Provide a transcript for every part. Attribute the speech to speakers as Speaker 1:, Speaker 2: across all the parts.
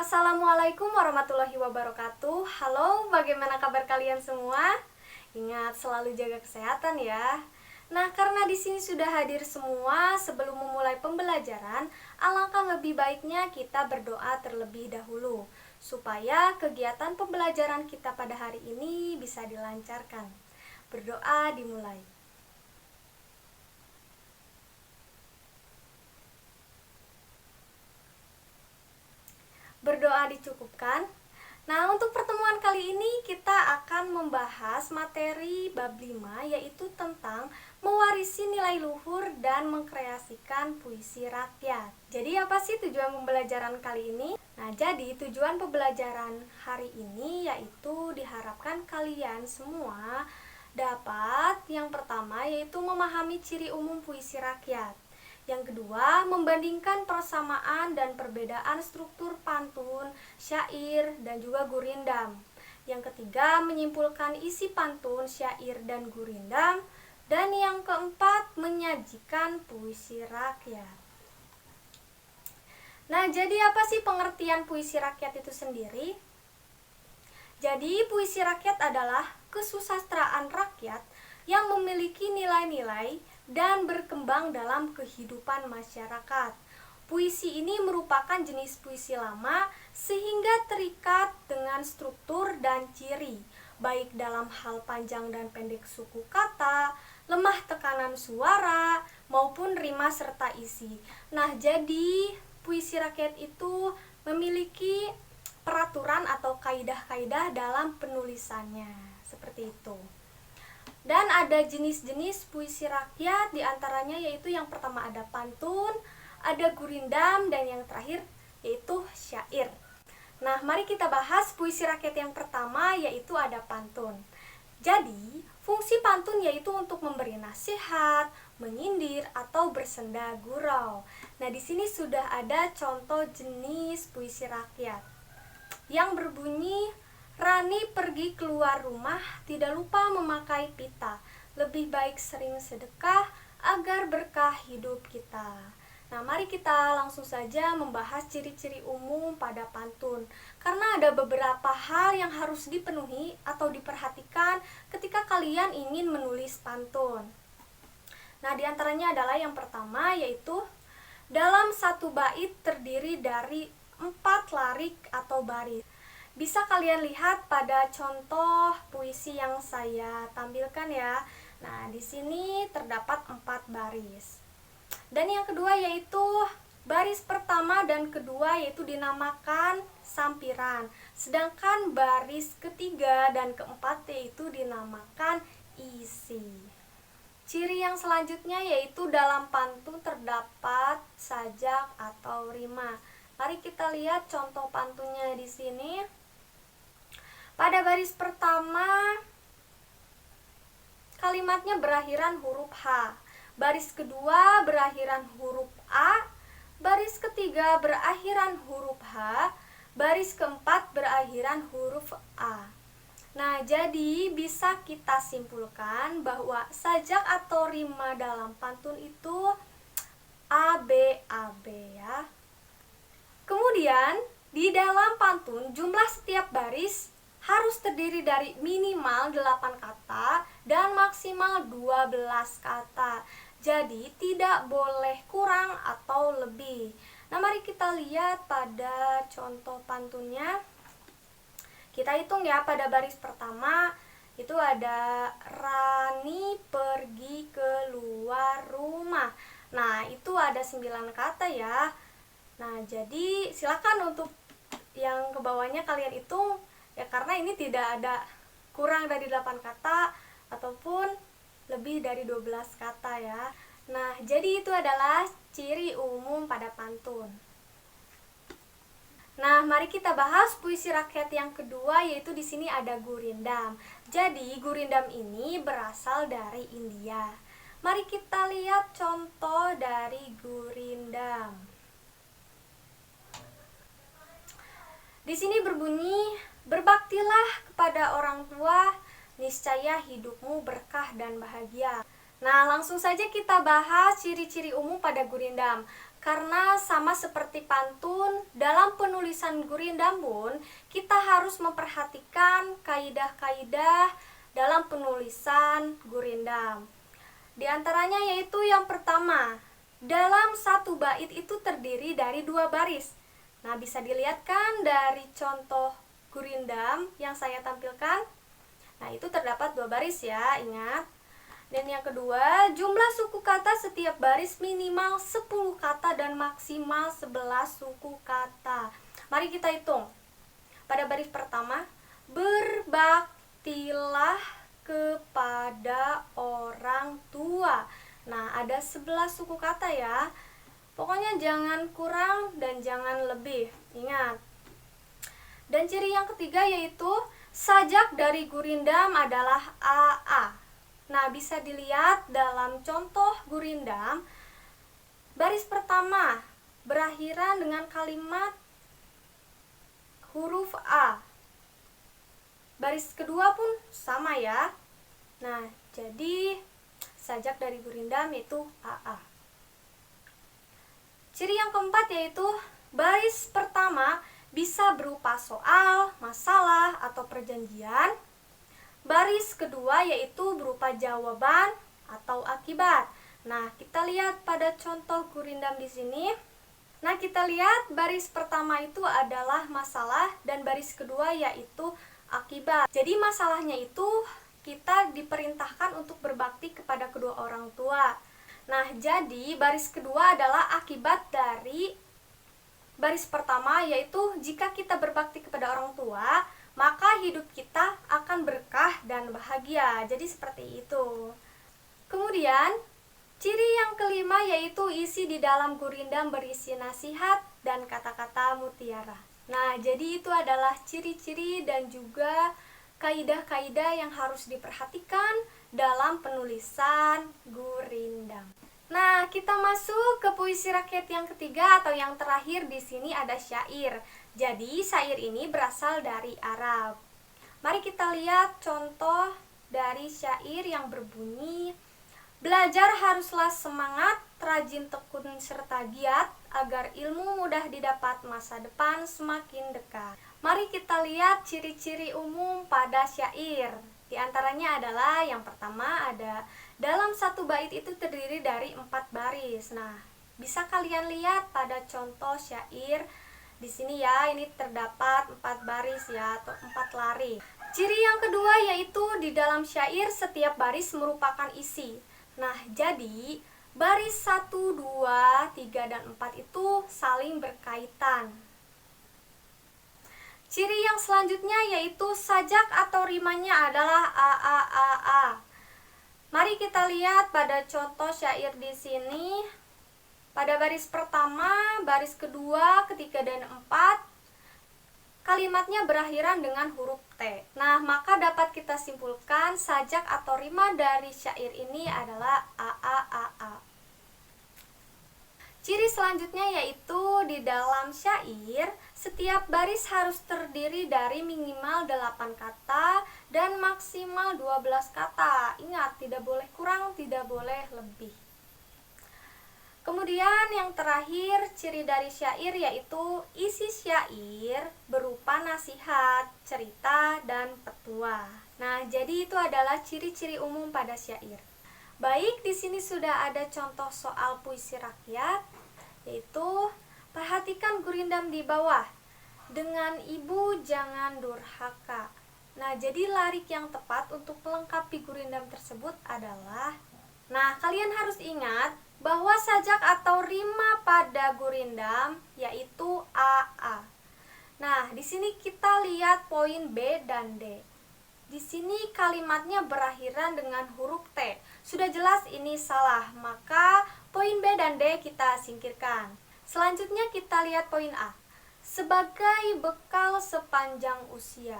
Speaker 1: Assalamualaikum warahmatullahi wabarakatuh. Halo, bagaimana kabar kalian semua? Ingat selalu jaga kesehatan ya. Nah, karena di sini sudah hadir semua, sebelum memulai pembelajaran, alangkah lebih baiknya kita berdoa terlebih dahulu supaya kegiatan pembelajaran kita pada hari ini bisa dilancarkan. Berdoa dimulai. Berdoa dicukupkan. Nah, untuk pertemuan kali ini kita akan membahas materi bab 5, yaitu tentang mewarisi nilai luhur dan mengkreasikan puisi rakyat. Jadi apa sih tujuan pembelajaran kali ini? Nah, jadi tujuan pembelajaran hari ini yaitu diharapkan kalian semua dapat yang pertama yaitu memahami ciri umum puisi rakyat. Yang kedua, membandingkan persamaan dan perbedaan struktur pantun, syair, dan juga gurindam. Yang ketiga, menyimpulkan isi pantun, syair, dan gurindam. Dan yang keempat, menyajikan puisi rakyat. Nah, jadi apa sih pengertian puisi rakyat itu sendiri? Jadi, puisi rakyat adalah kesusastraan rakyat yang memiliki nilai-nilai dan berkembang dalam kehidupan masyarakat. Puisi ini merupakan jenis puisi lama sehingga terikat dengan struktur dan ciri, baik dalam hal panjang dan pendek suku kata, lemah tekanan suara, maupun rima serta isi. Nah, jadi puisi rakyat itu memiliki peraturan atau kaidah-kaidah dalam penulisannya, seperti itu. Dan ada jenis-jenis puisi rakyat, diantaranya yaitu yang pertama ada pantun, ada gurindam, dan yang terakhir yaitu syair. Nah, mari kita bahas puisi rakyat yang pertama yaitu ada pantun. Jadi, fungsi pantun yaitu untuk memberi nasihat, menyindir, atau bersenda gurau. Nah, di sini sudah ada contoh jenis puisi rakyat yang berbunyi, Rani pergi keluar rumah, tidak lupa memakai pita. Lebih baik sering sedekah, agar berkah hidup kita. Nah, mari kita langsung saja membahas ciri-ciri umum pada pantun. Karena ada beberapa hal yang harus dipenuhi atau diperhatikan ketika kalian ingin menulis pantun. Nah, diantaranya adalah yang pertama yaitu dalam satu bait terdiri dari 4 larik atau baris. Bisa kalian lihat pada contoh puisi yang saya tampilkan ya. Nah, di sini terdapat 4 baris. Dan yang kedua yaitu baris pertama dan kedua yaitu dinamakan sampiran. Sedangkan baris ketiga dan keempat yaitu dinamakan isi. Ciri yang selanjutnya yaitu dalam pantun terdapat sajak atau rima. Mari kita lihat contoh pantunnya di sini. Pada baris pertama, kalimatnya berakhiran huruf H. Baris kedua berakhiran huruf A. Baris ketiga berakhiran huruf H. Baris keempat berakhiran huruf A. Nah, jadi bisa kita simpulkan bahwa sajak atau rima dalam pantun itu AB ya. Kemudian, di dalam pantun jumlah setiap baris harus terdiri dari minimal 8 kata dan maksimal 12 kata. Jadi tidak boleh kurang atau lebih. Nah, mari kita lihat pada contoh pantunnya. Kita hitung ya, pada baris pertama itu ada Rani pergi keluar rumah. Nah, itu ada 9 kata ya. Nah, jadi silakan untuk yang ke bawahnya kalian hitung ya, karena ini tidak ada kurang dari 8 kata ataupun lebih dari 12 kata ya. Nah, jadi itu adalah ciri umum pada pantun. Nah, mari kita bahas puisi rakyat yang kedua yaitu di sini ada gurindam. Jadi, gurindam ini berasal dari India. Mari kita lihat contoh dari gurindam. Di sini berbunyi, berbaktilah kepada orang tua, niscaya hidupmu berkah dan bahagia. Nah, langsung saja kita bahas ciri-ciri umum pada gurindam. Karena sama seperti pantun, dalam penulisan penulisan gurindam pun kita harus memperhatikan kaidah-kaidah dalam penulisan gurindam. Di antaranya yaitu yang pertama, dalam satu bait itu terdiri dari 2 baris. Nah, bisa dilihat kan dari contoh gurindam yang saya tampilkan. Nah, itu terdapat 2 baris ya, ingat. Dan yang kedua, jumlah suku kata setiap baris minimal 10 kata dan maksimal 11 suku kata. Mari kita hitung. Pada baris pertama, berbaktilah kepada orang tua. Nah, ada 11 suku kata ya. Pokoknya jangan kurang dan jangan lebih. Ingat. Dan ciri yang ketiga yaitu sajak dari gurindam adalah AA. Nah, bisa dilihat dalam contoh gurindam, baris pertama berakhiran dengan kalimat huruf A. Baris kedua pun sama ya. Nah, jadi sajak dari gurindam yaitu AA. Ciri yang keempat yaitu baris pertama bisa berupa soal, masalah, atau perjanjian. Baris kedua yaitu berupa jawaban atau akibat. Nah, kita lihat pada contoh gurindam di sini. Nah, kita lihat baris pertama itu adalah masalah dan baris kedua yaitu akibat. Jadi masalahnya itu kita diperintahkan untuk berbakti kepada kedua orang tua. Nah, jadi baris kedua adalah akibat dari baris pertama, yaitu jika kita berbakti kepada orang tua, maka hidup kita akan berkah dan bahagia. Jadi seperti itu. Kemudian, ciri yang kelima yaitu isi di dalam gurindam berisi nasihat dan kata-kata mutiara. Nah, jadi itu adalah ciri-ciri dan juga kaidah-kaidah yang harus diperhatikan dalam penulisan gurindam. Nah, kita masuk ke puisi rakyat yang ketiga atau yang terakhir. Di sini ada syair. Jadi, syair ini berasal dari Arab. Mari kita lihat contoh dari syair yang berbunyi, belajar haruslah semangat, rajin tekun serta giat, agar ilmu mudah didapat, masa depan semakin dekat. Mari kita lihat ciri-ciri umum pada syair. Di antaranya adalah yang pertama ada dalam satu bait itu terdiri dari 4 baris. Nah, bisa kalian lihat pada contoh syair di sini ya, ini terdapat 4 baris ya atau 4 lari. Ciri yang kedua yaitu di dalam syair setiap baris merupakan isi. Nah, jadi baris 1, 2, 3, dan 4 itu saling berkaitan. Ciri yang selanjutnya yaitu sajak atau rimanya adalah AAAA. Mari kita lihat pada contoh syair di sini. Pada baris pertama, baris kedua, ketiga, dan 4, kalimatnya berakhiran dengan huruf T. Nah, maka dapat kita simpulkan sajak atau rima dari syair ini adalah AAAA. Ciri selanjutnya yaitu di dalam syair, setiap baris harus terdiri dari minimal 8 kata dan maksimal 12 kata. Ingat, tidak boleh kurang, tidak boleh lebih. Kemudian yang terakhir, ciri dari syair yaitu isi syair berupa nasihat, cerita, dan petua. Nah, jadi itu adalah ciri-ciri umum pada syair. Baik, di sini sudah ada contoh soal puisi rakyat, yaitu perhatikan gurindam di bawah. Dengan ibu jangan durhaka. Nah, jadi lirik yang tepat untuk melengkapi gurindam tersebut adalah, nah, kalian harus ingat bahwa sajak atau rima pada gurindam yaitu AA. Nah, di sini kita lihat poin B dan D. Di sini kalimatnya berakhiran dengan huruf T. Sudah jelas ini salah, maka poin B dan D kita singkirkan. Selanjutnya kita lihat poin A. Sebagai bekal sepanjang usia.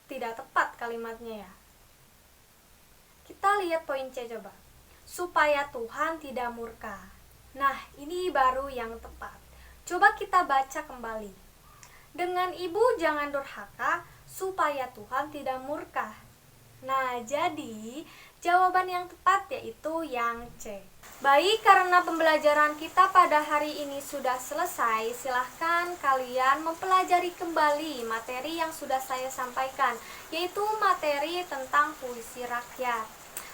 Speaker 1: Tidak tepat kalimatnya ya. Kita lihat poin C coba. Supaya Tuhan tidak murka. Nah, ini baru yang tepat. Coba kita baca kembali. Dengan ibu jangan durhaka, supaya Tuhan tidak murka. Nah, jadi jawaban yang tepat yaitu yang C. Baik, karena pembelajaran kita pada hari ini sudah selesai, silahkan kalian mempelajari kembali materi yang sudah saya sampaikan, yaitu materi tentang puisi rakyat.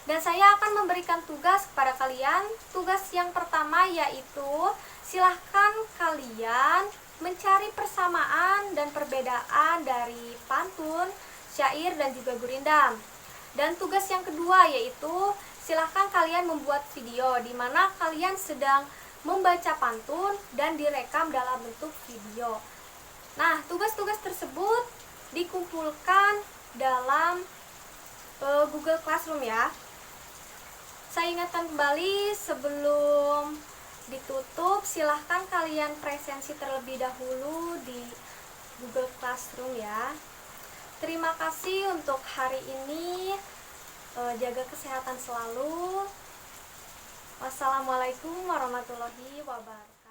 Speaker 1: Dan saya akan memberikan tugas kepada kalian. Tugas yang pertama yaitu silahkan kalian mencari persamaan dan perbedaan dari pantun, syair, dan juga gurindam. Dan tugas yang kedua yaitu silahkan kalian membuat video di mana kalian sedang membaca pantun dan direkam dalam bentuk video. Nah, tugas-tugas tersebut dikumpulkan dalam Google Classroom ya. Saya ingatkan kembali sebelum ditutup, silahkan kalian presensi terlebih dahulu di Google Classroom ya. Terima kasih untuk hari ini. Jaga kesehatan selalu. Wassalamualaikum warahmatullahi wabarakatuh.